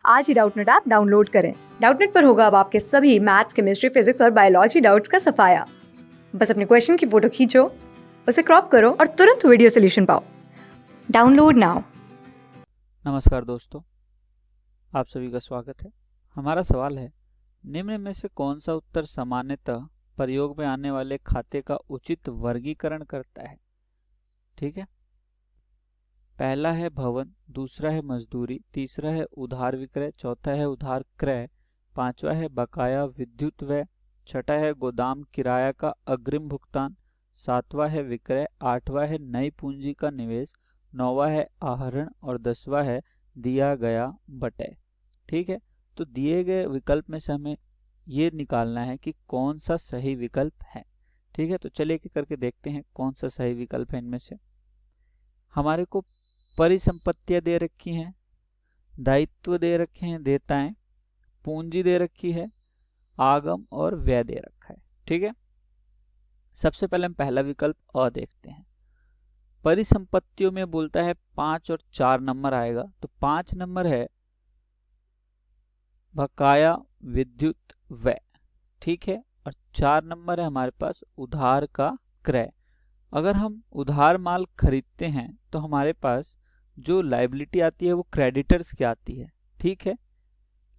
आज ही Doubtnut app download करें। Doubtnut पर होगा अब आपके सभी मैथ्स, केमिस्ट्री, फिजिक्स और बायोलॉजी डाउट्स का सफाया। बस अपने क्वेश्चन की फोटो खींचो, उसे क्रॉप करो और तुरंत वीडियो सोल्यूशन पाओ। Download now. नमस्कार दोस्तों, आप सभी का स्वागत है। हमारा सवाल है, निम्न में से कौन सा उत्तर सामान्यतः प्रयोग में आने वाले खाते का उचित वर्गीकरण करता है। ठीक है, पहला है भवन, दूसरा है मजदूरी, तीसरा है उधार विक्रय, चौथा है उधार क्रय, पांचवा है बकाया विद्युत व्यय, छठा है गोदाम किराया का अग्रिम भुगतान, सातवां है विक्रय, आठवां है नई पूंजी का निवेश, नौवां है आहरण और 10वां है दिया गया बटय। ठीक है, तो दिए गए विकल्प में से हमें ये निकालना है कि कौन सा सही विकल्प है। ठीक है, तो चलिए एक करके देखते हैं कौन सा सही विकल्प है। इनमें से हमारे को परिसंपत्तियां दे रखी हैं, दायित्व दे रखे हैं, देयताएं, पूंजी दे रखी है, आगम और व्यय दे रखा है। ठीक है, सबसे पहले हम पहला विकल्प अ देखते हैं। परिसंपत्तियों में बोलता है 5 और 4 नंबर आएगा, तो 5 नंबर है बकाया विद्युत व्यय। ठीक है, और 4 नंबर है हमारे पास उधार का क्रय। अगर हम उधार माल खरीदते हैं तो हमारे पास जो लायबिलिटी आती है वो क्रेडिटर्स की आती है। ठीक है,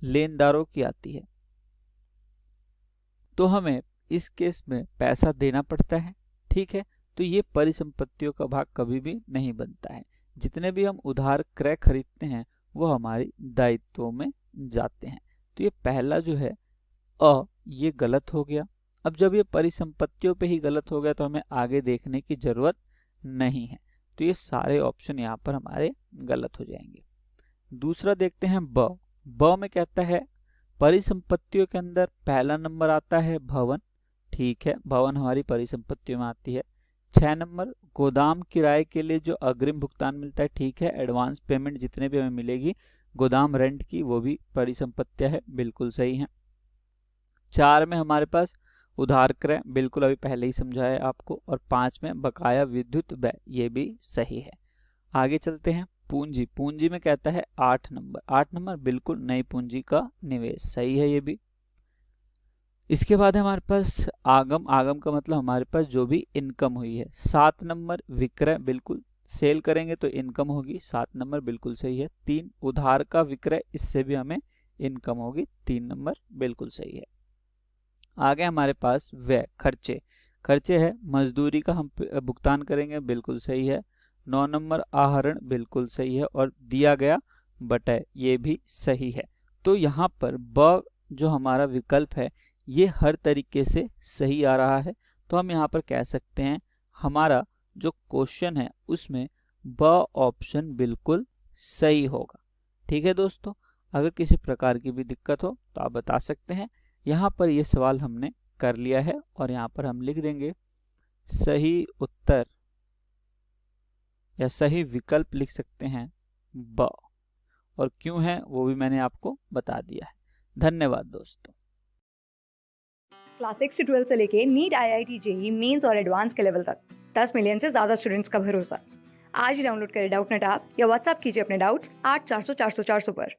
लेनदारों की आती है, तो हमें इस केस में पैसा देना पड़ता है। ठीक है, तो ये परिसंपत्तियों का भाग कभी भी नहीं बनता है। जितने भी हम उधार क्रय खरीदते हैं वो हमारी दायित्वों में जाते हैं। तो ये पहला जो है अ, ये गलत हो गया। अब जब ये परिसंपत्तियों पे ही गलत हो गया तो हमें आगे देखने की जरूरत नहीं है, तो ये सारे ऑप्शन यहाँ पर हमारे गलत हो जाएंगे। दूसरा देखते हैं ब। ब में कहता है परिसंपत्तियों के अंदर पहला नंबर आता है भवन। ठीक है, भवन हमारी परिसंपत्तियों में आती है। 6 नंबर गोदाम किराए के लिए जो अग्रिम भुगतान मिलता है। ठीक है, एडवांस पेमेंट जितने भी हमें मिलेगी गोदाम रेंट की, वो भी परिसंपत्तियां है, बिल्कुल सही है। 4 में हमारे पास उधार क्रय, बिल्कुल अभी पहले ही समझाया आपको। और 5 में बकाया विद्युत व्यय, ये भी सही है। आगे चलते हैं पूंजी। पूंजी में कहता है 8 नंबर। 8 नंबर बिल्कुल नई पूंजी का निवेश, सही है ये भी। इसके बाद हमारे पास आगम। आगम का मतलब हमारे पास जो भी इनकम हुई है। 7 नंबर विक्रय, बिल्कुल सेल करेंगे तो इनकम होगी, 7 नंबर बिल्कुल सही है। 3 उधार का विक्रय, इससे भी हमें इनकम होगी, 3 नंबर बिल्कुल सही है। आगे हमारे पास व्यय, खर्चे। खर्चे है मजदूरी का हम भुगतान करेंगे, बिल्कुल सही है। 9 नंबर आहरण, बिल्कुल सही है। और दिया गया बटय, ये भी सही है। तो यहाँ पर ब जो हमारा विकल्प है ये हर तरीके से सही आ रहा है। तो हम यहाँ पर कह सकते हैं हमारा जो क्वेश्चन है उसमें ब ऑप्शन बिल्कुल सही होगा। ठीक है दोस्तों, अगर किसी प्रकार की भी दिक्कत हो तो आप बता सकते हैं। यहाँ पर ये सवाल हमने कर लिया है और यहाँ पर हम लिख देंगे सही उत्तर या सही विकल्प लिख सकते हैं ब, और क्यों है वो भी मैंने आपको बता दिया है। धन्यवाद दोस्तों। क्लास 6 से 12 से लेके नीट, IIT, JEE मेंस और एडवांस के लेवल तक 10 मिलियन से ज्यादा स्टूडेंट्स का भरोसा। आज ही डाउनलोड करें डाउटनेट ऐप या व्हाट्सएप कीजिए अपने डाउट्स 8400 400 400 पर।